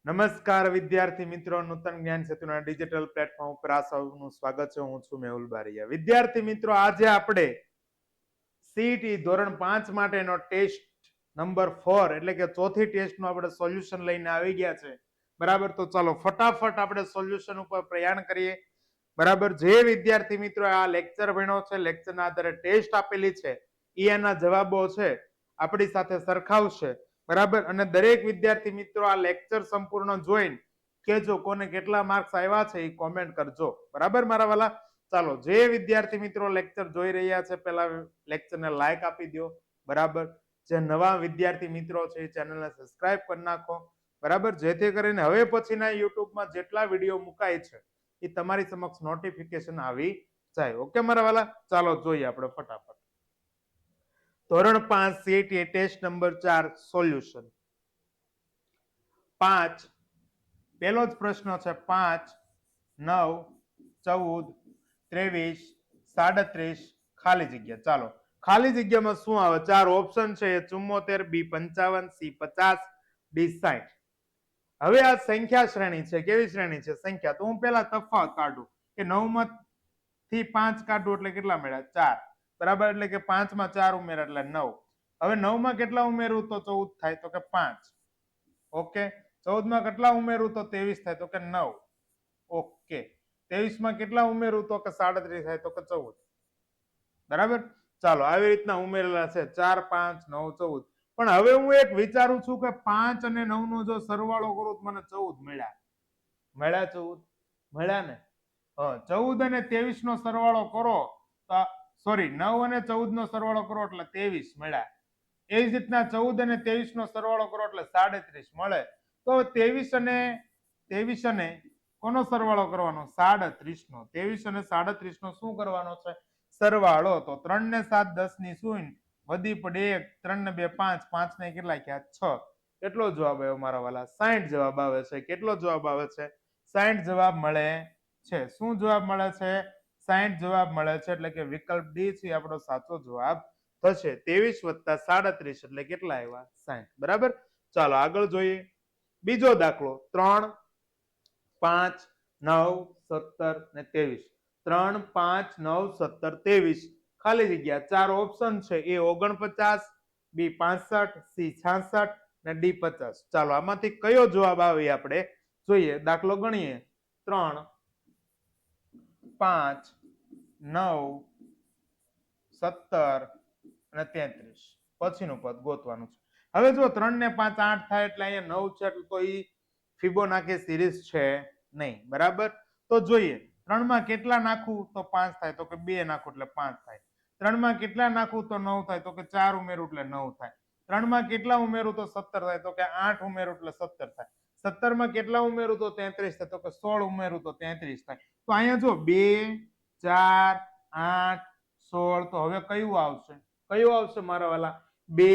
નમસ્કાર વિદ્યાર્થી મિત્રો, નૂતન જ્ઞાન સેતુના ડિજિટલ પ્લેટફોર્મ ઉપર આ સૌનું સ્વાગત છે. હું છું મેહુલ બારિયા. વિદ્યાર્થી મિત્રો, આજે આપણે સીઈટી ધોરણ 5 માટેનો ટેસ્ટ નંબર 4 એટલે કે ચોથી ટેસ્ટનું આપણે સોલ્યુશન લઈને આવી ગયા છે. બરાબર, તો ચાલો ફટાફટ આપણે સોલ્યુશન ઉપર પ્રયાણ કરીએ. બરાબર, જે વિદ્યાર્થી મિત્રો આ લેક્ચર ભણ્યો છે, લેક્ચરના આધારે ટેસ્ટ આપેલી છે, એના જવાબો છે આપણી સાથે સરખાવશે. બરાબર, અને દરેક વિદ્યાર્થી મિત્રો આ લેક્ચર સંપૂર્ણ જોઈને કેજો કોને કેટલા માર્ક્સ આવ્યા છે એ કોમેન્ટ કરજો. બરાબર મારા વાલા, ચાલો જે વિદ્યાર્થી મિત્રો લેક્ચર જોઈ રહ્યા છે પહેલા લેક્ચરને લાઈક આપી દો. બરાબર, જે નવા વિદ્યાર્થી મિત્રો છે એ ચેનલને સબસ્ક્રાઇબ કરી નાખો. બરાબર, જેથી કરીને હવે પછીના યુટ્યુબમાં જેટલા વિડીયો મુકાય છે એ તમારી સમક્ષ નોટિફિકેશન આવી જાય. ઓકે મારા વાલા, ચાલો જોઈએ આપણે ફટાફટ. ધોરણ 5 સીઈટી ટેસ્ટ નંબર 4 સોલ્યુશન. 5 પહેલો જ પ્રશ્ન છે. 5 9 14 23 37 ખાલી જગ્યા. ચાલો ખાલી જગ્યામાં શું આવે? ચાર ઓપ્શન છે. 74, બી 55, સી 50, ડી 60. હવે આ સંખ્યા શ્રેણી છે. કેવી શ્રેણી છે? સંખ્યા. તો હું પહેલા તફાવત કાઢું કે 9 માંથી 5 કાઢું એટલે કેટલા મળ્યા? 4. બરાબર, એટલે કે 5 માં 4 ઉમેરા એટલે 9. હવે 9 માં કેટલા ઉમેરું તો 14 થાય? તો કે 5. ઓકે. 14 માં કેટલા ઉમેરું તો 23 થાય? તો કે 9. ઓકે. 23 માં કેટલા ઉમેરું તો કે 37 થાય? તો કે 14. બરાબર, ચાલો આવી રીતના ઉમેરેલા છે. 4 5 9 14. પણ હવે હું એક વિચારું છું કે 5 અને 9 નો જો સરવાળો કરું તો મને 14 મળ્યા. 14 મળ્યા ને? 14 અને 23 નો સરવાળો કરો તો સોરી 9 અને 14 નો સરવાળો કરો એટલે 23 મળ્યા. એ જ રીતના 14 અને 23 નો સરવાળો કરો એટલે 37 મળે. તો 23 અને કોનો સરવાળો કરવાનો? 37 નો. 23 અને 37 નો શું કરવાનો છે? સરવાળો. તો 3 ને 7 10 ની શૂન્ય, વધી પડે 1, 3 ને 2 5, 5 ને કેટલા થયા? 6. કેટલો જવાબ આવ્યો મારા વાલા? 60 જવાબ આવે છે. કેટલો જવાબ આવે છે? 60 જવાબ મળે છે. શું જવાબ મળે છે? 60 જવાબ મળે છે. એટલે કે વિકલ્પ ડી છે આપણો સાચો જવાબ થશે. 23 + 37 એટલે કેટલા આવ્યા? 60. બરાબર, ચાલો આગળ જોઈએ. બીજો દાખલો. 3 5 9 17 ને 23. 3 5 9 17 23 ખાલી જગ્યા. ચાર ઓપ્શન છે. એ 49, બી 65, સી 66 ને ડી 50. ચાલો આમાંથી કયો જવાબ આવે આપણે જોઈએ. દાખલો ગણીએ. 3 5 9 17 અને 33 પછીનું પદ ગોતવાનું છે. હવે જો 3 ને 5 8 થાય એટલે અહીંયા 9 છે એટલે તો ઈ ફિબોનાકી સિરીઝ છે નહીં. બરાબર, તો જોઈએ 3 માં કેટલા નાખું તો 5 થાય? તો કે 2 નાખું એટલે 5 થાય. 3 માં કેટલા નાખું તો 9 થાય? તો કે 4 ઉમેરું એટલે 9 થાય. 3 માં કેટલા ઉમેરું તો 17 થાય? તો કે 8 ઉમેરું એટલે 17 થાય. 17 માં કેટલા ઉમેરું તો 33 થાય? તો કે 16 ઉમેરું તો 33 થાય. તો અહીંયા જો 2 4 8 16. તો હવે કયું આવશે? કયું આવશે મારા વાલા? 2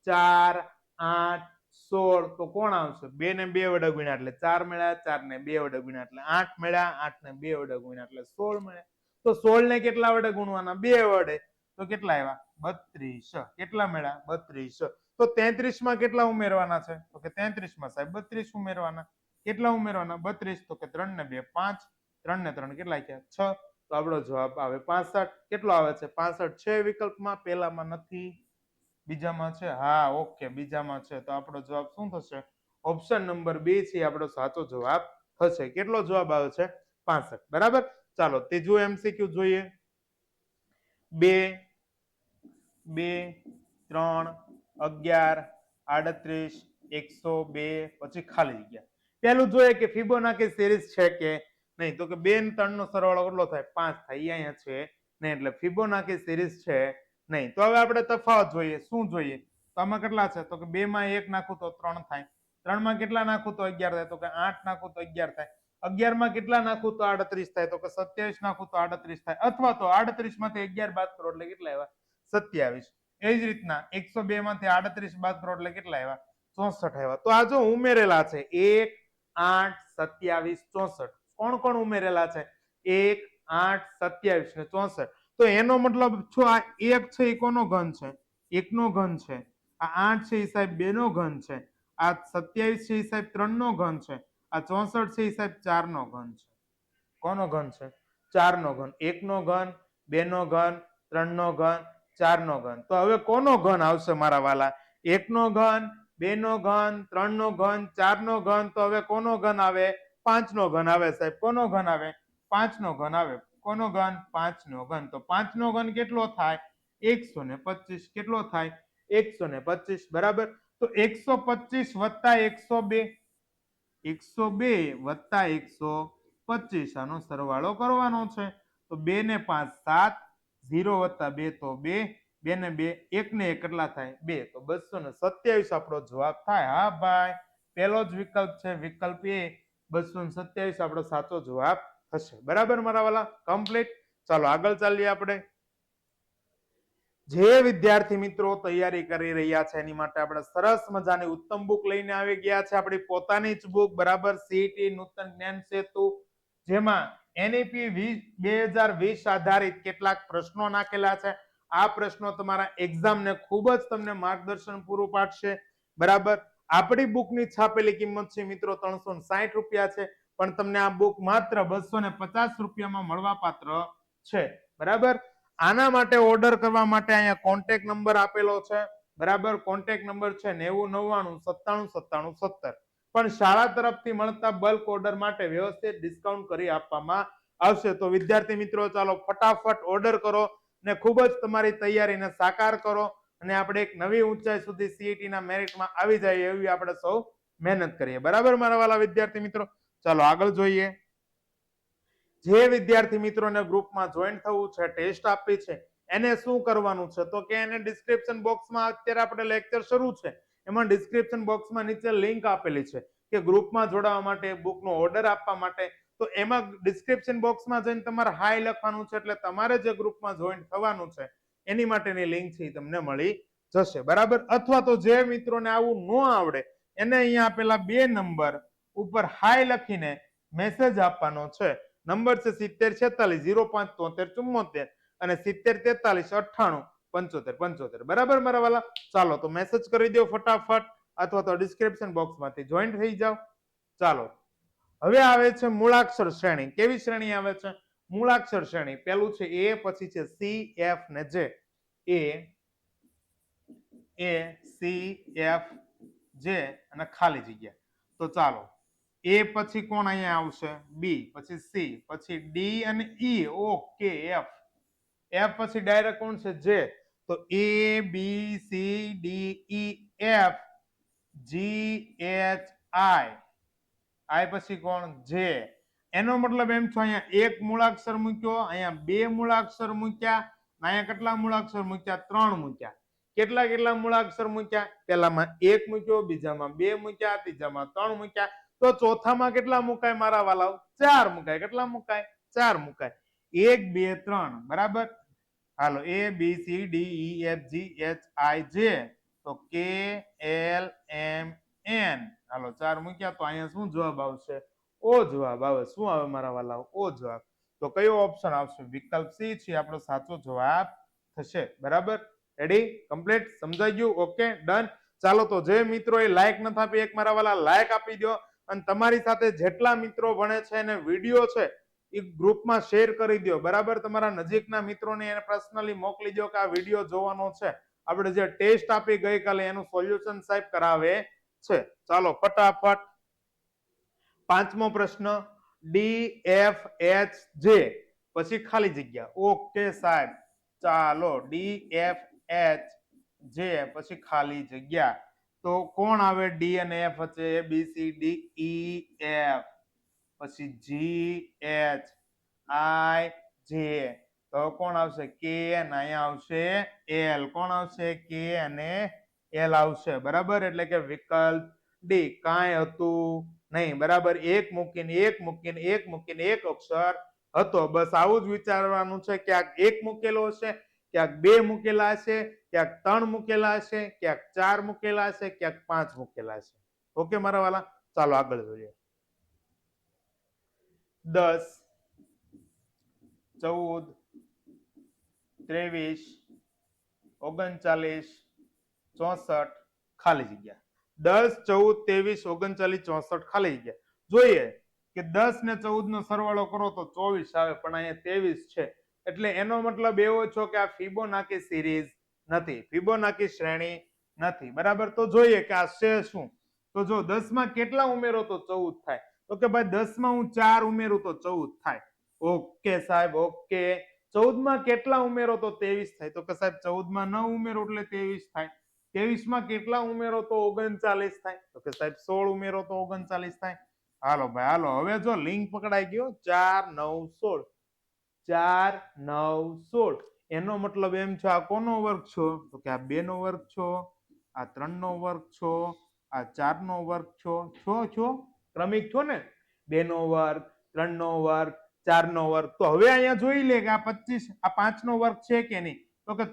4 8 16. તો કોણ આવશે? 2 ને 2 વડે ગુણ્યા એટલે 4 મળ્યા. 4 ને 2 વડે ગુણ્યા એટલે 8 મળ્યા. 8 ને 2 વડે ગુણ્યા એટલે 16 મળ્યા. તો 16 ને કેટલા વડે ગુણવાના? 2 વડે. તો કેટલા આવ્યા? 32. કેટલા મળ્યા? 32. તો 33 માં કેટલા ઉમેરવાના છે? તો કે 33 માં સાહેબ 32 ઉમેરવાના. કેટલા ઉમેરવાના? 32. તો કે 3 ને 2 5, 3 ને 3 કેટલા થયા? 6. તો આપણો જવાબ આવે 65. કેટલો આવે છે? 65 છે વિકલ્પમાં. પહેલામાં નથી, બીજામાં છે. હા, ઓકે, બીજામાં છે. તો આપણો જવાબ શું થશે? ઓપ્શન નંબર 2 છે આપણો સાચો જવાબ થશે. કેટલો જવાબ આવે છે? 65. બરાબર, ચાલો ત્રીજું એમસીક્યુ જોઈએ. 2 2 3 11 38 102 પછી ખાલી જગ્યા. પેલું જોઈએ કે ફિબોનાકી સિરીઝ છે કે નહીં. તો કે 2 ને 3 નો સરવાળો કેટલો થાય? 5 થાય. અહીંયા છે નહીં એટલે ફિબોનાકી સિરીઝ છે નહીં. તો હવે આપણે તફાવત જોઈએ. શું જોઈએ? તો આમાં કેટલા છે? તો કે 2 માં 1 નાખું તો 3 થાય. 3 માં કેટલા નાખું તો 11 થાય? તો કે 8 નાખું તો 11 થાય. 11 માં કેટલા નાખું તો 38 થાય? તો કે 27 નાખું તો 38 થાય. અથવા તો 38 માંથી 11 બાદ કરો એટલે કેટલા આવ્યા? 27. એ જ રીતના 102 માંથી 38 બાદ કરો એટલે કેટલા આવ્યા? 64 આવ્યા. તો આ જો ઉમેરેલા છે 1 8 27 64. કોણ કોણ ઉમેરેલા છે? 1 8 27 ને 64. તો એનો મતલબ જો આ 1 છે એ કોનો ઘન છે? 1 નો ઘન છે. આ 8 છે એ સાહેબ 2 નો ઘન છે. આ 27 છે એ સાહેબ 3 નો ઘન છે, આ 64 છે એ સાહેબ 4 નો ઘન છે. કોનો ઘન છે? 4 નો ઘન. 1 નો ઘન, 2 નો ઘન, 3 નો ઘન, 4 નો ઘન. તો હવે કોનો ઘન આવશે મારા વાલા? 1 નો ઘન, 2 નો ઘન, 3 નો ઘન, 4 નો ઘન. તો હવે કોનો ઘન આવે? 5 નો ઘન આવે સાહેબ. કોનો ઘન આવે? 5 નો ઘન આવે. કોનો ઘન? 5 નો ઘન. તો 5 નો ઘન કેટલો થાય? 125. કેટલો થાય? 125. બરાબર. તો 125 વત્તા 102, 102 વત્તા 125, આનો સરવાળો કરવાનો છે. તો 2 ને 5 7, 0 વત્તા 2 તો 2, 2 ને 2 1 ને 1 કેટલા થાય? 2. તો 227 આપણો જવાબ થાય. હા ભાઈ, પહેલો જ વિકલ્પ છે, વિકલ્પ એ 227 આપણો સાચો જવાબ થશે. બરાબર મારા વાલા? કમ્પ્લીટ. ચાલો આગળ ચાલીએ આપણે. જે વિદ્યાર્થી મિત્રો તૈયારી કરી રહ્યા છે એની માટે આપણે સરસ મજાની ઉત્તમ બુક લઈને આવી ગયા છે, આપણી પોતાની જ બુક. બરાબર. સીઈટી નૂતન જ્ઞાન સેતુ, જેમાં એનઈપી 2020 આધારિત કેટલાક પ્રશ્નો નાખેલા છે. આ પ્રશ્નો તમારા એક્ઝામને ખૂબ જ તમને માર્ગદર્શન પૂરું પાડશે. બરાબર. આપણી બુકની છાપેલી કિંમત છે મિત્રો 360 રૂપિયા છે, પણ તમને આ બુક માત્ર 250 રૂપિયામાં મળવા પાત્ર છે. બરાબર. આના માટે ઓર્ડર કરવા માટે અહીંયા કોન્ટેક્ટ નંબર આપેલો છે. બરાબર. કોન્ટેક્ટ નંબર છે 9099979797. પણ શાળા તરફથી મળતા બલ્ક ઓર્ડર માટે વ્યવસ્થિત ડિસ્કાઉન્ટ કરી આપવામાં આવશે. તો વિદ્યાર્થી મિત્રો ચાલો ફટાફટ ઓર્ડર કરો ને ખૂબ જ તમારી તૈયારીને સાકાર કરો, અને આપણે એક નવી ઊંચાઈ સુધી સીઈટી ના મેરિટમાં આવી જાય એવી આપણે સૌ મહેનત કરીએ. બરાબર મારા વાલા વિદ્યાર્થી મિત્રો? ચાલો આગળ જોઈએ. જે વિદ્યાર્થી મિત્રોને ગ્રુપમાં જોઈન થવું છે, ટેસ્ટ આપવી છે, એને શું કરવાનું છે? તો કે એને ડિસ્ક્રિપ્શન બોક્સમાં અત્યારે આપણે લેક્ચર શરૂ છે, એમાં ડિસ્ક્રિપ્શન બોક્સમાં નીચે લિંક આપેલી છે કે ગ્રુપમાં જોડાવા માટે, બુકનો ઓર્ડર આપવા માટે. તો એમાં ડિસ્ક્રિપ્શન બોક્સમાં જઈને તમારે હાય લખવાનું છે, એટલે તમારે જે ગ્રુપમાં જોઈન થવાનું છે એની માટેની લિંક છે તમને મળી જશે. બરાબર. અથવા તો જે મિત્રોને આવું ન આવડે એને અહીંયા આપેલા 2 નંબર ઉપર હાય લખીને મેસેજ આપવાનો છે. નંબર છે 7046057374 અને 7043989575. બરાબર મારા વાલા? ચાલો તો મેસેજ કરી દો ફટાફટ, અથવા તો ડિસ્ક્રિપ્શન બોક્સમાંથી જોઈન થઈ જાઓ. ચાલો હવે આવે છે મૂળાક્ષર શ્રેણી. કેવી શ્રેણી આવે છે? મૂળાક્ષર શ્રેણી. પેલું છે એ, પછી છે સી, એફ ને જે. એ સી એફ જે અને ખાલી જગ્યા. તો ચાલો એ પછી કોણ અહીંયા આવશે? બી, પછી સી, પછી ડી અને ઈ. ઓકે. એફ, એફ પછી ડાયરેક્ટ કોણ છે? જે. તો A B C D E F G H I, I પછી કોણ? જે. એનો મતલબ એમ છે અહીંયા એક મૂળાક્ષર મૂક્યો, અહીંયા 2 મૂળાક્ષર મૂક્યા, અહીંયા કેટલા મૂળાક્ષર મૂક્યા? 3 મૂક્યા. કેટલા કેટલા મૂળાક્ષર મૂક્યા? પહેલામાં 1 મૂક્યો, બીજામાં 2 મૂક્યા, ત્રીજામાં 3 મૂક્યા. તો ચોથામાં કેટલા મુકાય મારા વાલાઓ? 4 મુકાય. કેટલા મુકાય? 4 મુકાય. 1 2 3. બરાબર. હાલો A B C D E F G H I J. તો કે એલ એમ એન. હાલો 4 મૂક્યા. તો અહીંયા શું જવાબ આવશે? ઓ જવાબ આવે. શું આવે મારા વાલાઓ? ઓ જવાબ. તો કયો ઓપ્શન આવશે? વિકલ્પ સી છે આપણો સાચો જવાબ થશે. બરાબર. રેડી? કમ્પ્લીટ? સમજાઈ ગયું? Okay done. ચાલો તો જે મિત્રો એ લાઈક નથી આપી, એક મારા વાલા લાઈક આપી દો, અને તમારી સાથે જેટલા મિત્રો ભણે છે એને વિડીયો છે એ ગ્રુપમાં શેર કરી દો. બરાબર. તમારા નજીકના મિત્રોને એને પર્સનલી મોકલી દો કે આ વિડીયો જોવાનો છે, આપણે જે ટેસ્ટ આપી ગઈકાલે એનું સોલ્યુશન સાહેબ કરાવે છે. ચાલો ફટાફટ પાંચમો પ્રશ્ન. ડી એફ એચ જે પછી ખાલી જગ્યા. ઓકે સાહેબ. ચાલો ડી એફ એચ જે પછી ખાલી જગ્યા. તો કોણ આવે ડી અને એફ વચ્ચે? A B C D E F, પછી જી એચ આઈ જે. તો કોણ આવશે? કે અને અહીંયા આવશે એલ. કોણ આવશે? કે અને એલ આવશે. બરાબર. એટલે કે વિકલ્પ ડી. કાંઈ હતું નહીં. બરાબર. એક મૂકીને એક મૂકીને એક મૂકીને એક અક્ષર હતો. બસ આવું જ વિચારવાનું છે. ક્યાંક એક મૂકેલો હશે, ક્યાંક 2 મૂકેલા હશે, ક્યાંક 3 મૂકેલા હશે, ક્યાંક 4 મૂકેલા હશે, ક્યાંક 5 મૂકેલા હશે. ઓકે મારા વાલા? ચાલો આગળ જોઈએ. 10 14 23 39 64 ખાલી જગ્યા. 10, 14, 23, 29, 34 ખાલી જગ્યા. જોઈએ કે 10 ને 14 નો સરવાળો કરો તો 24 આવે, પણ અહીંયા 23 છે, એટલે એનો મતલબ એવો છો કે આ ફિબોનાકી સિરીઝ નથી, ફિબોનાકી શ્રેણી નથી. બરાબર, તો જોઈએ કે આ છે શું. તો જો 10 માં કેટલા ઉમેરો તો 14 થાય, તો કે ભાઈ 10 માં હું 4 ઉમેરું તો 14 થાય. ઓકે સાહેબ, ઓકે. 14 માં કેટલા ઉમેરો તો 23 થાય, તો કે સાહેબ 14 માં 9 ઉમેરો એટલે 23 થાય. 23 માં કેટલા ઉમેરો તો 39 થાય, તો કે સાહેબ 16 ઉમેરો તો 39 થાય. હાલો ભાઈ હાલો, હવે જો લિંક પકડાઈ ગયો. 4 9 16, 4 9 16, એનો મતલબ એમ છે આ કોનો વર્ગ છો, તો કે આ 2 નો વર્ગ છો, આ 3 નો વર્ગ છો, આ 4 નો વર્ગ છો, ક્રમિક છો ને. 2 નો વર્ગ, 3 નો વર્ગ, 4 નો વર્ગ. તો હવે અહીંયા જોઈ લે કે આ 25, આ 5 નો વર્ગ છે કે નહીં, તો કે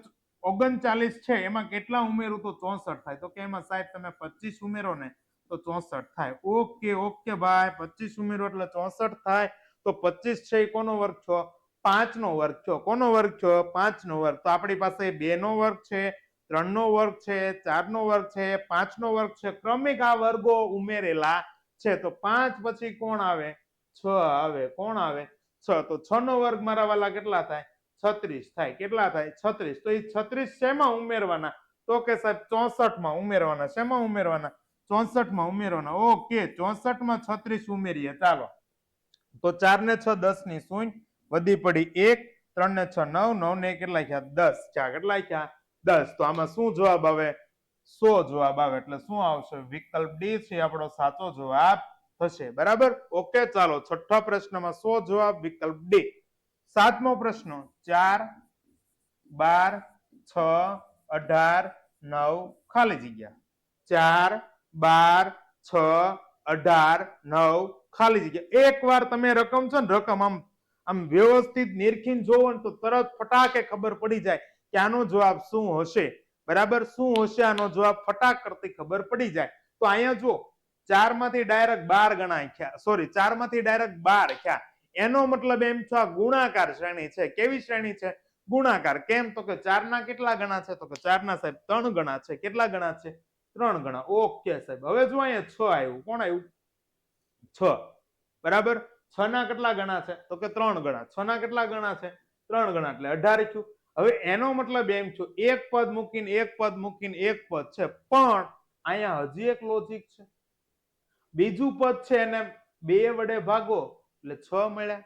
39 છે, એમાં કેટલા ઉમેરું તો 64 થાય, તો કે એમાં સાહેબ તમે 25 ઉમેરો ને તો 64 થાય. ઓકે ઓકે ભાઈ, 25 ઉમેરો એટલે 64 થાય. તો 25 છે એ કોનો વર્ગ છો, 5 નો વર્ગ છો. કોનો વર્ગ છો, 5 નો વર્ગ. તો આપણી પાસે 2 નો વર્ગ છે, 3 નો વર્ગ છે, 4 નો વર્ગ છે, 5 નો વર્ગ છે, ક્રમિક આ વર્ગો ઉમેરેલા છે. તો 5 પછી કોણ આવે, 6 આવે. કોણ આવે, 6. તો 6 નો વર્ગ મારા વાલા કેટલા થાય, 36 થાય. કેટલા થાય, 36. તો એ 36 શેમાં ઉમેરવાના, તો કે સાહેબ 64 માં ઉમેરવાના. શેમાં ઉમેરવાના, 64 માં ઉમેરવાના. ઓકે, 64 માં 36 ઉમેરીએ. ચાલો, તો 4 ને 6 10 ની શૂન્ય, વધી પડી 1, 3 ને 6 9, 9 ને કેટલા થયા 10, કેટલા થયા 10. તો આમાં શું જવાબ આવે, 100 જવાબ આવે. એટલે શું આવશે, વિકલ્પ ડી છે આપણો સાચો જવાબ થશે. બરાબર, ઓકે. ચાલો, છઠ્ઠા પ્રશ્નમાં 100 જવાબ, વિકલ્પ ડી. સાતમો પ્રશ્ન, 4 12 6 18 9 ખાલી જગ્યા. 4 12 6 18 9 ખાલી જગ્યા. એક વાર તમે રકમ છે ને, રકમ આમ વ્યવસ્થિત નિરખીને જોવો ને તો તરત ફટાકે ખબર પડી જાય કે આનો જવાબ શું હશે. બરાબર, શું હશે આનો જવાબ, ફટાક કરતી ખબર પડી જાય. તો અહીંયા જો 4 માંથી ડાયરેક્ટ 12 ગણાય થયા, સોરી 4 માંથી ડાયરેક્ટ 12 થયા. એનો મતલબ એમ છે આ ગુણાકાર શ્રેણી છે. કેવી શ્રેણી છે, ગુણાકાર. કેમ, તો કે 4 ના કેટલા ગણા છે, તો કે 4 ના સાહેબ 3 ગણા છે. કેટલા ગણા છે, 3 ગણા. ઓકે સાહેબ, હવે જો અહીંયા 6 આવ્યું. કોણ આવ્યું, 6. બરાબર, 6 ના કેટલા ગણા છે, તો કે 3 ગણા. 6 ના કેટલા ગણા છે, 3 ગણા, એટલે 18 થયું. હવે એનો મતલબ એમ છે, એક પદ મૂકીને એક પદ મૂકીને એક પદ છે, પણ અહીંયા હજી એક લોજિક છે. બીજું પદ છે એને 2 વડે ભાગો એટલે 6 મળ્યા.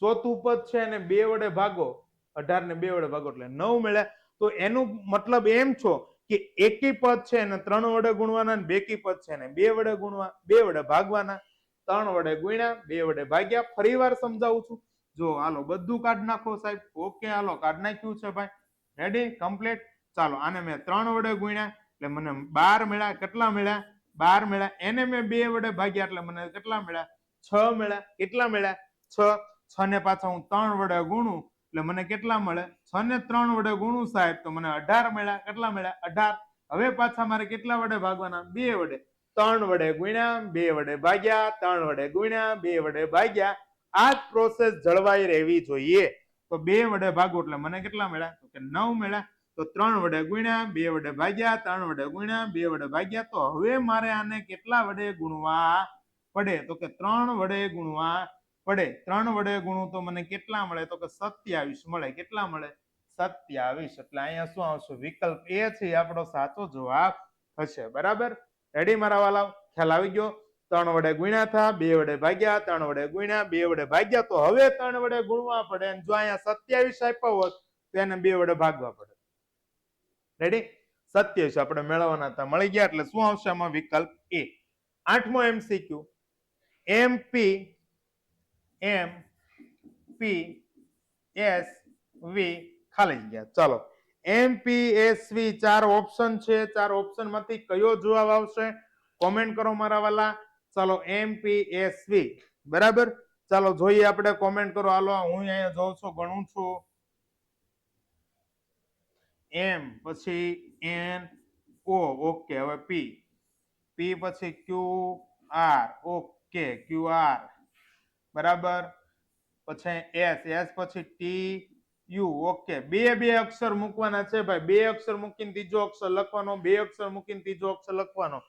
ચોથું પદ છે એને 2 વડે ભાગો, 18 ને 2 વડે ભાગો એટલે 9 મળ્યા. તો એનું મતલબ એમ છો કે એકી પદ છે એને 3 વડે ગુણવાના, અને બેકી પદ છે એને 2 વડે ગુણવા, 2 વડે ભાગવાના. 3 વડે ગુણ્યા, 2 વડે ભાગ્યા. ફરી વાર સમજાવું છું. જો હાલો બધું કાઢ નાખો સાહેબ. ઓકે, હાલો કાઢ નાખ્યું છે ભાઈ. Ready, complete. ચાલો, આને મેં 3 વડે ગુણ્યા એટલે મને 12 મળ્યા. કેટલા મળ્યા, 12 મળ્યા. એને મેં 2 વડે ભાગ્યા એટલે મને કેટલા મળ્યા, 6 મળ્યા. કેટલા મળ્યા, 6. 6 ને પાછા હું 3 વડે ગુણું એટલે મને કેટલા મળે, 6 ને 3 વડે ગુણું સાહેબ તો મને 18 મળ્યા. કેટલા મળ્યા, 18. હવે પાછા મારે કેટલા વડે ભાગવાના, 2 વડે. 3 વડે ગુણ્યા, 2 વડે ભાગ્યા, 3 વડે ગુણ્યા, 2 વડે ભાગ્યા. આ જ પ્રોસેસ જળવાઈ રહેવી જોઈએ. તો 2 વડે ભાગો એટલે મને કેટલા મળ્યા, તો કે 9 મળ્યા. તો 3 વડે ગુણ્યા, 2 વડે ભાગ્યા, 3 વડે ગુણ્યા, 2 વડે ભાગ્યા. તો હવે મારે આને કેટલા વડે ગુણવા પડે, તો કે 3 વડે ગુણવા પડે. 3 વડે ગુણું તો મને કેટલા મળે, તો કે 27 મળે. કેટલા મળે, 27. એટલે અહીંયા શું આવશે, વિકલ્પ એ છે આપણો સાચો જવાબ થશે. બરાબર, રેડી મારા વાલા, ખ્યાલ આવી ગયો. 3 વડે ગુણ્યા થા, 2 વડે ભાગ્યા, 3 વડે ગુણ્યા, 2 વડે ભાગ્યા. તો હવે 3 વડે ગુણવા પડે, અને જો અહીંયા 27 આપ્યો હોત તો એને 2 વડે ભાગવા પડે. રેડી, 27 આપણે મેળવવાના હતા, મળી ગયા. એટલે શું આવશે આમાં, વિકલ્પ એ. 8મો MCQ, MP MPSV ખાલી જગ્યા. ચાલો, MPSV 4 ઓપ્શન છે. 4 ઓપ્શન માંથી કયો જવાબ આવશે, કોમેન્ટ કરો મારા વાલા. ચાલો, MPSV. બરાબર, ચાલો જોઈએ આપણે, કોમેન્ટ કરો. હાલો, હું અહીંયા જોઉં છું, ગણું છું. M પછી N O, ઓકે. હવે P પછી QR, ઓકે. QR બરાબર. પછી S પછી TU, ઓકે. બે અક્ષર મૂકવાના છે ભાઈ. 2 અક્ષર મૂકીને ત્રીજો અક્ષર લખવાનો, 2 અક્ષર મૂકીને ત્રીજો અક્ષર લખવાનો.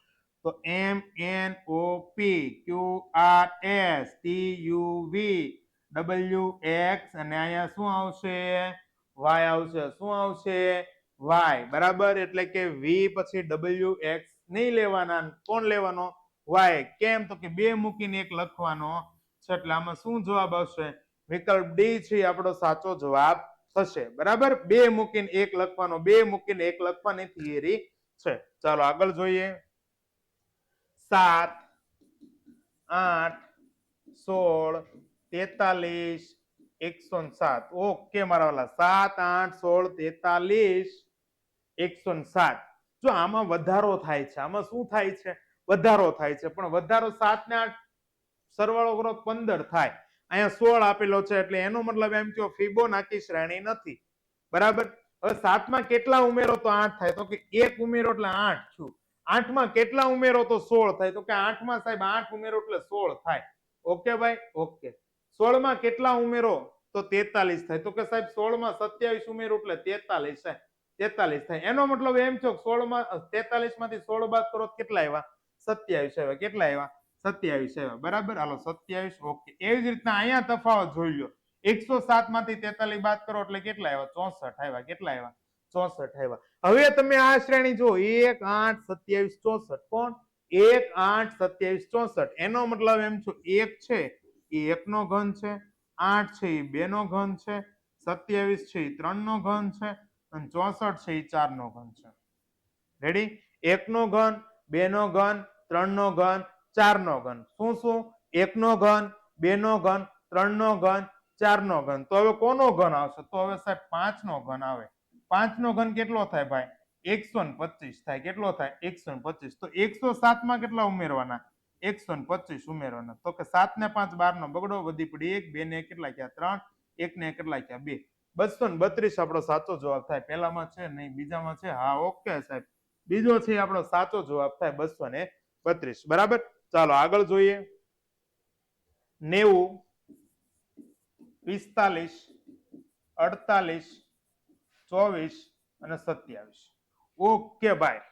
તો MNOPQRSTUVWX અને અહીંયા શું આવશે y આવશે શું આવશે y બરાબર એટલે કે v પછી WX નહીં લેવાના કોણ લેવાનો y કેમ તો કે બે મૂકીને એક લખવાનો છે એટલે આમાં શું જવાબ આવશે વિકલ્પ ડી છે આપણો સાચો જવાબ થશે બરાબર બે મૂકીને એક લખવાનો બે મૂકીને એક લખવાની થિયરી છે ચાલો આગળ જોઈએ 7 8 16 43 107 ઓકે મારા વાલા 7 8 16 43 107 જો આમાં વધારો થાય છે આમાં શું થાય છે વધારો થાય છે પણ વધારો 7 ને 8 સરવાળો કરો 15 થાય અહીંયા 16 આપેલો છે એટલે એનો મતલબ એમ કે ફિબોનાકી શ્રેણી નથી બરાબર હવે 7 માં કેટલા ઉમેરો તો 8 થાય તો કે 1 ઉમેરો એટલે 8 થયું 8 માં કેટલા ઉમેરો તો 16 થાય તો કે 8 માં સાહેબ 8 ઉમેરો એટલે 16 થાય ઓકે ભાઈ ઓકે 16 માં કેટલા ઉમેરો તો 43 થાય તો કે સાહેબ 16 માં 27 ઉમેરો એટલે 43 થાય 43 થાય એનો મતલબ એમ છે 16 માં 43 માંથી 16 બાદ કરો કેટલા આવ્યા 27 આવ્યા કેટલા આવ્યા 27 આવ્યા બરાબર હાલો 27 ઓકે એવી જ રીતના અહીંયા તફાવત જોઈ લો 107 માંથી 43 બાદ કરો એટલે કેટલા આવ્યા 64 આવ્યા કેટલા આવ્યા 64 આવ્યા હવે તમે આ શ્રેણી જો 1 8 27 64 કોણ 1 8 27 64 એનો મતલબ એમ છે 1 છે એ 1 નો ઘન છે 8 છે એ 2 નો ઘન છે 27 છે એ 3 નો ઘન છે અને 64 છે એ 4 નો ઘન છે રેડી 1 નો ઘન 2 નો ઘન 3 નો ઘન 4 નો ઘન શું શું 1 નો ઘન 2 નો ઘન 3 નો ઘન 4 નો ઘન તો હવે કોનો ઘન આવશે તો હવે સાહેબ 5 નો ઘન આવે 5 નો ઘન કેટલો થાય ભાઈ 125 થાય કેટલો થાય 125 તો 107 માં કેટલા ઉમેરવાના 125 ઉમેરવાના તો કે 7 ને 5 12 નો બગડો વધી પડી 1 2 ને કેટલા થયા 3 1 ને કેટલા થયા 2 232 આપણો સાચો જવાબ થાય પહેલામાં છે નહીં બીજામાં છે હા ઓકે સાહેબ બીજો છે આપણો સાચો જવાબ થાય 232 બરાબર ચાલો આગળ જોઈએ 90 45 48 24 અને 27 ઓકે ભાઈ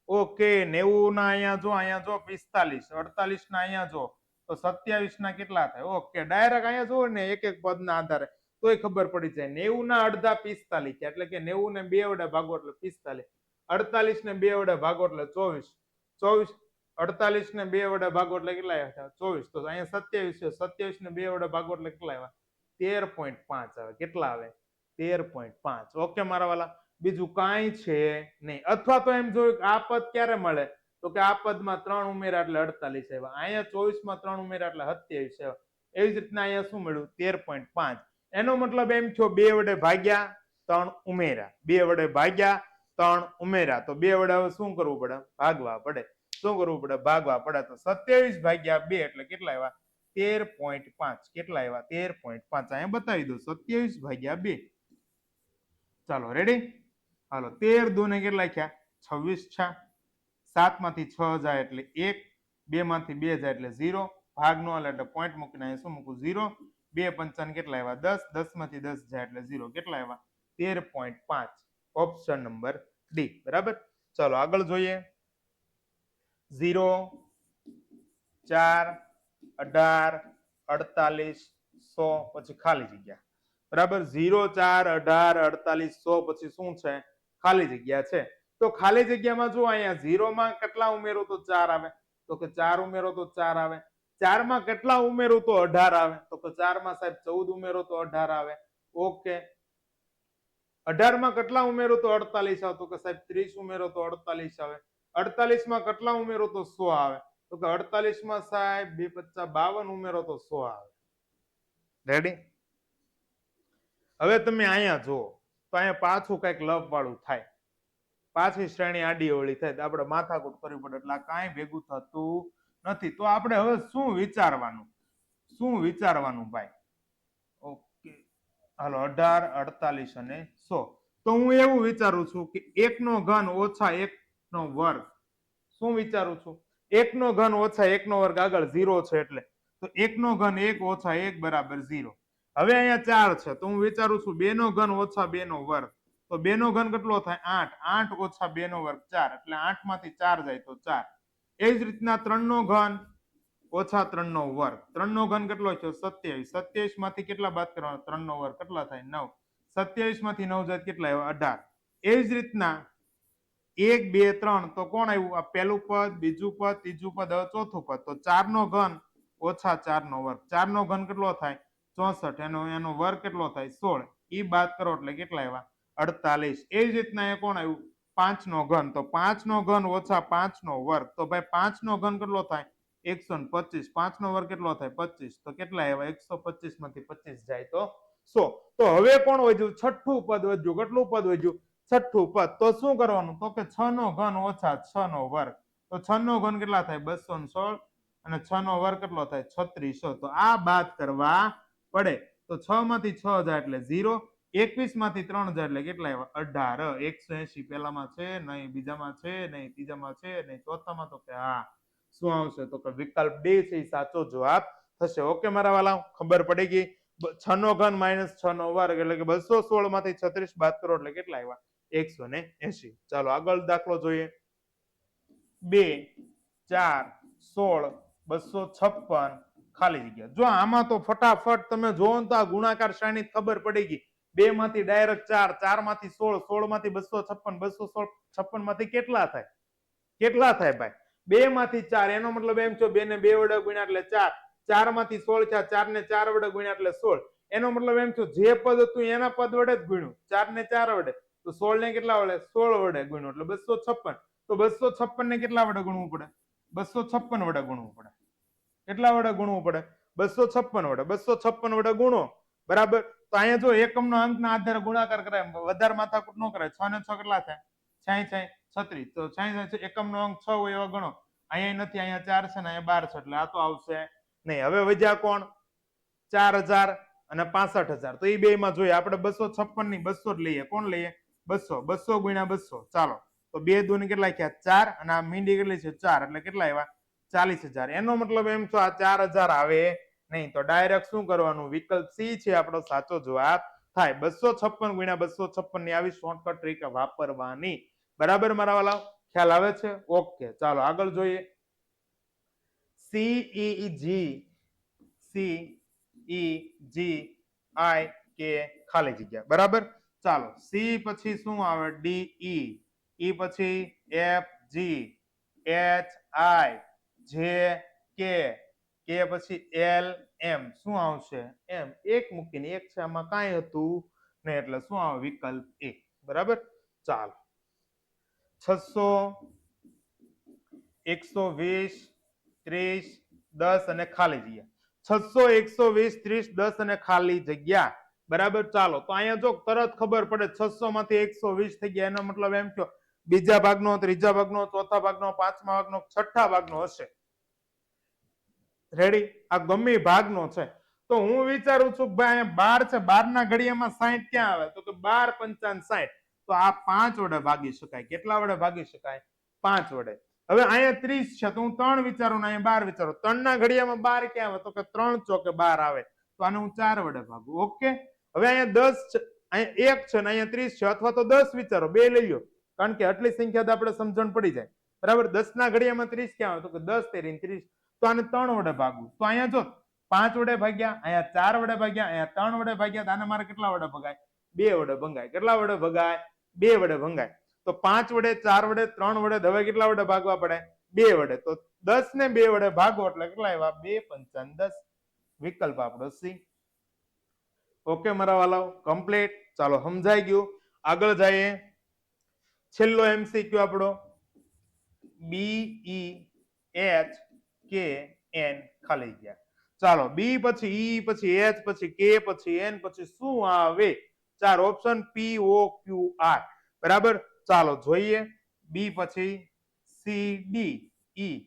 ઓકે 90 ના અહીંયા જો 45 48 ના અહીંયા જો તો 27 ના કેટલા થાય ઓકે ડાયરેક્ટ અહીંયા જો ને એક એક પદ ના આધારે તોય ખબર પડી જાય 90 ના અડધા 45 છે એટલે કે 90 ને 2 વડે ભાગો એટલે 45 48 ને 2 વડે ભાગો એટલે 24 24 48 ને 2 વડે ભાગો એટલે કેટલા આવ્યા 24 તો અહીંયા 27 છે 27 ને 2 વડે ભાગો એટલે કેટલા આવ્યા 13.5 આવે કેટલા આવે 13.5 ઓકે મારા વાલા બીજું કાંઈ છે નહીં અથવા તો એમ જોયું કે આ પદ ક્યારે મળે તો કે આ પદમાં 3 ઉમેરા એટલે 48 આવ્યા અહીંયા 24 માં 3 ઉમેરા એટલે 27 આવ્યા એવી જ રીતના અહીંયા શું મળ્યું 13.5 એનો મતલબ એમ થયો 2 વડે ભાગ્યા 3 ઉમેરા 2 વડે ભાગ્યા 3 ઉમેરા તો 2 વડે હવે શું કરવું પડે ભાગવા પડે શું કરવું પડે ભાગવા પડે તો 27 ભાગ્યા 2 એટલે કેટલા આવ્યા 13.5 કેટલા આવ્યા 13.5 અહીંયા બતાવી દો 27 ભાગ્યા 2 ચાલો રેડી હાલો 13 દુ ને કેટલા થયા 26 છે 7 માંથી 6 જાય એટલે 1 2 માંથી 2 જાય એટલે 0 ભાગ નો હાલે એટલે પોઈન્ટ મૂકીને અહીં શું મૂકું 0 2 પંચાને કેટલા આવ્યા 10 10 માંથી 10 જાય એટલે 0 કેટલા આવ્યા 13.5 ઓપ્શન નંબર ડી બરાબર ચાલો આગળ જોઈએ 0 4 18 48 100 પછી ખાલી જગ્યા બરાબર 0 4 18 48 100 પછી શું છે ખાલી જગ્યા છે તો ખાલી જગ્યામાં જો અહીંયા 0 માં કેટલા ઉમેરો તો 4 આવે તો કે 4 ઉમેરો તો 4 આવે 4 માં કેટલા ઉમેરો તો 18 આવે તો કે 4 માં સાહેબ 14 ઉમેરો તો 18 આવે ઓકે 18 માં કેટલા ઉમેરો તો 48 આવે તો કે સાહેબ 30 ઉમેરો તો 48 આવે 48 માં કેટલા ઉમેરો તો 100 આવે તો કે 48 માં સાહેબ 2 50 52 ઉમેરો તો 100 આવે રેડી હવે તમે અહીંયા જુઓ તો અહીંયા પાછું કઈક લવ વાળું થાય પાછી શ્રેણી આડી અવળી થાય તો આપણે માથાકૂટ કરવી પડે એટલે આ કાંઈ ભેગું થતું નથી તો આપણે હવે શું વિચારવાનું ભાઈ ઓકે હાલો 18 48 અને 100 તો હું એવું વિચારું છું કે 1 નો ઘન ઓછા 1 નો વર્ગ શું વિચારું છું 1 નો ઘન ઓછા 1 નો વર્ગ આગળ 0 છે એટલે તો 1 નો ઘન 1 ઓછા 1 બરાબર 0 હવે અહીંયા 4 છે તો હું વિચારું છું 2 નો ઘન ઓછા 2 નો વર્ગ તો 2 નો ઘન કેટલો થાય 8 8 ઓછા 2 નો વર્ગ 4 એટલે 8 માંથી 4 જાય તો 4 એ જ રીતના 3 નો ઘન ઓછા 3 નો વર્ગ. 3 નો ઘન કેટલો થયો? 27. 27 માંથી કેટલા બાદ કરવાના? 3 નો વર્ગ કેટલા થાય? 9. 27 માંથી 9 જાય કેટલા આવ્યા? 18. એ જ રીતના 1 2 3 તો કોણ આવ્યું? આ પહેલું પદ, બીજું પદ, ત્રીજું પદ, હવે ચોથું પદ. તો 4 નો ઘન ઓછા 4 નો વર્ગ. 4 નો ઘન કેટલો થાય? 64. એનો વર્ગ કેટલો થાય? 16. ઈ બાદ કરો એટલે કેટલા આવ્યા? 48. એ જ રીતના એ કોણ આવ્યું? 5 નો ઘન. તો 5 નો ઘન ઓછા 5 નો વર્ગ. તો ભાઈ 5 નો ઘન કેટલો થાય? 125. 5 નો વર્ગ કેટલો થાય? 25. તો કેટલા આવ્યા? 125 માંથી 25 જાય તો 100. તો હવે કોણ વધ્યું? છઠ્ઠું પદ વધ્યું. કેટલું પદ વધ્યું? છઠ્ઠું પદ. તો શું કરવાનું? તો કે 6 નો ઘન ઓછા 6 નો વર્ગ. તો 6 નો ઘન કેટલા થાય? 216. અને 6 નો વર્ગ કેટલો થાય? 3600. તો આ બાદ કરવા પડે. તો 6 માંથી 6 જાય એટલે 0. 21 માંથી 3 જાય એટલે કેટલા આવ્યા? 18. 180 પેલામાં છે નહીં, બીજામાં છે નહીં, ત્રીજામાં છે નહીં, ચોથામાં તો કે હા. શું આવશે? તો કે વિકલ્પ ડી છે એ સાચો જવાબ થશે. ઓકે મારા વાલા, ખબર પડી ગઈ. 6 નો ઘન માઇનસ 6 નો વર્ગ એટલે કે 216 માંથી 36 બાદ કરો એટલે કેટલા આવ્યા? 180. ચાલો આગળ દાખલો જોઈએ. 2 4 16 256 ખાલી જગ્યા. જો આમાં તો ફટાફટ તમે જોવો ને તો આ ગુણાકાર શ્રેણી ખબર પડી ગઈ. 2 માંથી ડાયરેક્ટ 4, 4 માંથી 16, 16 માંથી 256, 256 માંથી કેટલા થાય? કેટલા થાય ભાઈ? 2 માંથી 4. એનો મતલબ એમ છે 2 ને 2 વડે ગુણ્યા એટલે 4. 4 માંથી 16 થયા, 4 ને 4 વડે ગુણ્યા એટલે 16. એનો મતલબ એમ છે જે પદ હતું એના પદ વડે જ ગુણ્યું. 4 ને 4 વડે. તો 16 ને કેટલા વડે? 16 વડે ગુણ્યું એટલે 256. તો 256 ને કેટલા વડે ગુણવું પડે? 256 વડે ગુણવું પડે. કેટલા વડે ગુણવું પડે? 256 વડે. 256 વડે ગુણો. બરાબર. તો અહીંયા જો એકમનો અંકના આધારે ગુણાકાર કરાય. વધારે માથાકૂટ ન કરાય. 6 ને 6 કેટલા થાય? 66. 36. તો 66 એકમનો અંક 6 હોય એવા ગણો. અહીંયા નથી, અહીંયા 4 છે ને અહીંયા 12 છે એટલે આ તો આવશે નહીં. હવે વધ્યા કોણ? 4000 અને 65000. તો એ બે માં જોઈએ. આપણે 256 ની 200 જ લઈએ. કોણ લઈએ? 200. 200 ગુણ્યા 200. ચાલો. તો 2 દૂની કેટલા થયા? 4. અને આ મીંડી કેટલી છે? 4. એટલે કેટલા આવ્યા? 40000. એનો મતલબ એમ છો આ 4000 આવે નહીં. તો ડાયરેક્ટ શું કરવાનું? વિકલ્પ સી છે આપણો સાચો જવાબ થાય. 256 ગુણ્યા 256 ની આવી શોર્ટકટ ટ્રીક વાપરવાની. બરાબર મારા વાલા, ખ્યાલ આવે છે? ઓકે ચાલો આગળ જોઈએ. CEG ખાલી જગ્યા. બરાબર. ચાલો સી પછી શું આવે? ડીઈ. ઈ પછી FG, HI, JK, કે પછી LM. શું આવશે? એમ. એક મૂકીને એક છે, આમાં કાંઈ હતું નહીં એટલે શું આવે? વિકલ્પ એ. બરાબર. ચાલો 600, 120, 30, 10 અને ખાલી જગ્યા. 600, 120, 30, 10 અને ખાલી જગ્યા. બરાબર. ચાલો તો અહીંયા જો તરત ખબર પડે 600 માંથી 120 થઈ ગયા. એનો મતલબ એમ થયો બીજા ભાગનો, ત્રીજા ભાગનો, ચોથા ભાગનો, પાંચમા ભાગનો, છઠ્ઠા ભાગનો હશે. રેડી? આ ગમે ભાગનો છે. તો હું વિચારું છું ભાઈ અહીંયા 12 છે, 12 ના ઘડિયામાં 60 ક્યાં આવે? તો કે 12 પંચાન 60. તો આ 5 વડે ભાગી શકાય. કેટલા વડે ભાગી શકાય? 5 વડે. હવે અહીંયા 30 છે તો હું 3 વિચારું ને અહીંયા 12 વિચારું. 3 ના ઘડિયામાં 12 ક્યાં આવે? તો કે 3 ચોકે 12 આવે. તો આને હું 4 વડે ભાગું. ઓકે. હવે અહીંયા 10 છે, અહીંયા 1 છે ને અહીંયા 30 છે, અથવા તો 10 વિચારો, 2 લઈ લો. કારણ કે આટલી સંખ્યા તો આપણે સમજણ પડી જાય. બરાબર. 10 ના ઘડિયામાં 30 ક્યાં આવે? તો કે 10 તેરી 30. તો આને 3 વડે ભાગવું. તો અહીંયા જો 5 વડે ભાગ્યા, અહીંયા 4 વડે ભાગ્યા, અહીંયા 3 વડે ભાગ્યા. આને મારે કેટલા વડે ભગાય? 2 વડે ભંગાય. કેટલા વડે ભગાય? 2 વડે ભંગાય. તો 5 વડે, 4 વડે, 3 વડે, હવે કેટલા વડે ભાગવા પડે? 2 વડે. તો 10 ને 2 વડે ભાગો એટલે કેટલા આવ્યા? 2 પંચાન 10. વિકલ્પ આપણો સી. ઓકે મારા વાલાઓ, કમ્પ્લીટ. ચાલો સમજાઈ ગયું. આગળ જઈએ. છેલ્લો MCQ આપણો BEHKN ખાલી ગયા. ચાલો બી પછી ઈ પછી એચ પછી કે પછી એન પછી શું આવે? 4 ઓપ્શન POQR. બરાબર. ચાલો જોઈએ. બી પછી CD, E,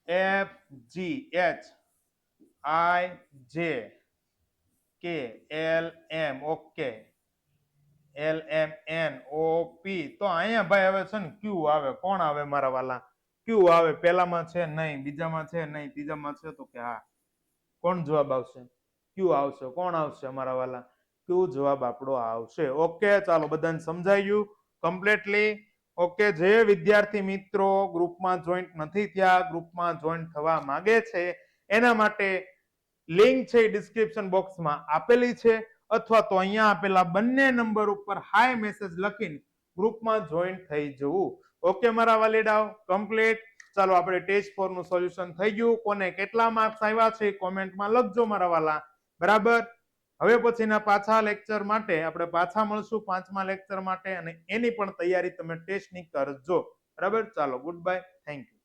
F, G, H, I, J, K, L, M. Okay. LMN, OP. તો અહીંયા ભાઈ હવે છે ને ક્યુ આવે. કોણ આવે મારા વાલા? ક્યુ આવે. પહેલામાં છે નહીં, બીજામાં છે નહીં, ત્રીજામાં છે તો કે હા. કોણ જવાબ આવશે? ક્યુ આવશે. કોણ આવશે મારા વાલા? ક્યુ જવાબ આપણો આવશે. ઓકે ચાલો બધાને સમજાઈ ગયું કમ્પ્લીટલી? ઓકે, જે વિદ્યાર્થી મિત્રો ગ્રુપમાં જોઈન્ટ નથી થયા, ગ્રુપમાં જોઈન્ટ થવા માંગે છે, એના માટે લિંક છે ડિસ્ક્રિપ્શન બોક્સમાં આપેલી છે, અથવા તો અહીંયા આપેલા બંને નંબર ઉપર હાય મેસેજ લખીને ગ્રુપમાં જોઈન્ટ થઈ જવું. ઓકે મારા વાલીડાઓ, કમ્પ્લીટ. ચાલો આપણે ટેસ્ટ 4 નું સોલ્યુશન થઈ ગયું. કોને કેટલા માર્ક્સ આવ્યા છે કોમેન્ટમાં લખજો મારા વાલા. બરાબર. હવે પછીના પાછા લેક્ચર માટે આપણે પાછા મળશું 5મા લેક્ચર માટે, અને એની પણ તૈયારી તમે ટેસ્ટની કરજો. બરાબર. ચાલો ગુડ બાય, થેન્ક યુ.